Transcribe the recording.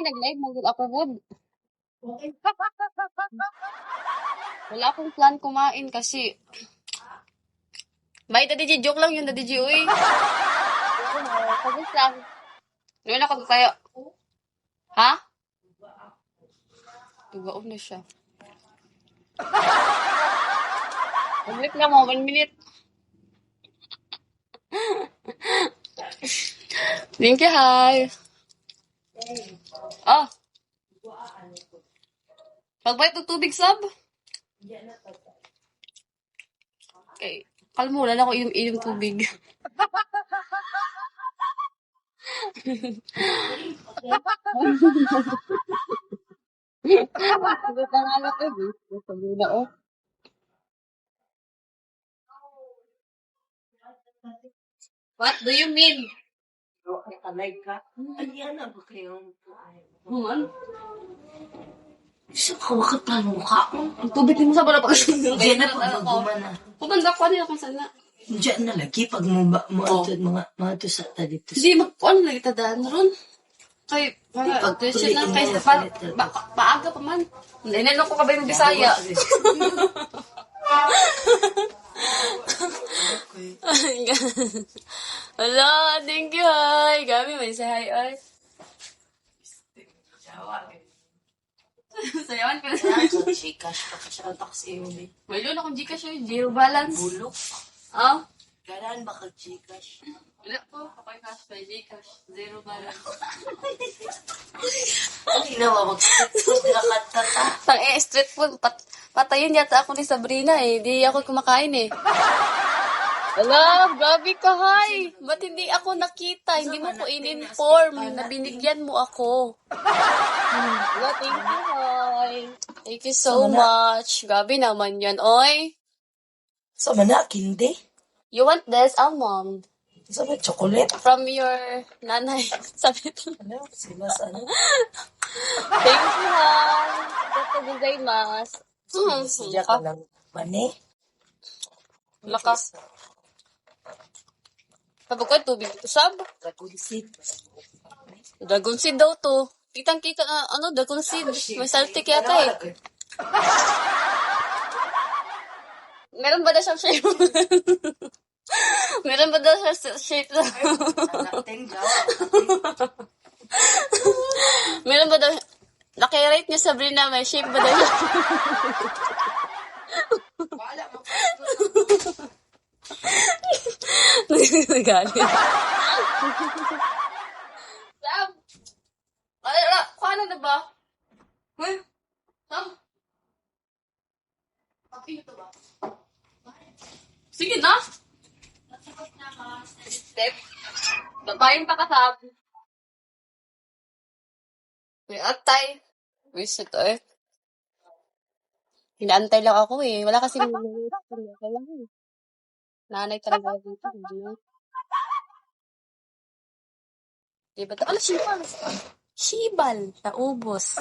Nag-live mo ako good. Wala akong plan kumain kasi may Daddy G, joke lang yun, Daddy G, uy. Pagod lang. Noon ako kaya. Ha? Tugaon na siya. Wait lang mo, 1 minute. Thank you, hi. Oh. Pagbayad ng tubig, sab? Okay. Kalmo, wala na ako inom tubig. Sagot na nga lang ko, sabi na, oh. What do you mean? Nakalike ka? Aliyan na ba kayong Ano? Isa ka wakit na mukha ko. Ang tubig mo sa bala pa. Diyan na pag-guma na. Paganda ko nila kung sana. Diyan na lagi pag mga to sa dito. Hindi, ano na kita daan ron. Kay, mga, tuition lang kayo sa maaga pa man. Hindi, ko kabay ng Bisaya. Hello, thank you, hi. Gabi, may say hi, ay. Sayawan ka na. Sa Gcash pa siya taxi yun eh. May loan akong Gcash yun, zero balance. Bulok. Oh? Ganaan ba ka Gcash? Wala po, kapag cash by Gcash, zero balance. Hindi na ba mag-street food na kanta ta? Street food, patayin yata ako ni Sabrina eh. Di ako kumakain eh. Ala, grabe ka, hi. Ba't hindi ako nakita? Hindi mo ko in-inform na binigyan mo ako. Ala, thank you, hi. Thank you so much. Grabe naman yan, oy. Sa mana, kindi? You want this, almond? Sa mana, chocolate? From your nanay. Sabi ito. Ano? Simas, ano? Thank you, hi. Gusto gozaimasu. Siya ka lang. Mani? Lakas. Kapag tubig ito, sab? Dragon seed. Dragon seed daw to. Kitang-kita, dragon seed. May saltik yata eh. Meron ba na siyang shape? Meron ba daw siya shape na? Meron ba daw, nakirate niya Sabrina, may shape ba daw siya? Nagalit. Sam! Kuha na ba? Sam? Okay na to ba? Sige na! Step. Babayin pa ka, Sam. May atay. Wish ito eh. Hinaantay lang ako eh. Wala kasi nanay talaga dito. Diba? Ano, shibal? Shibal. Naubos.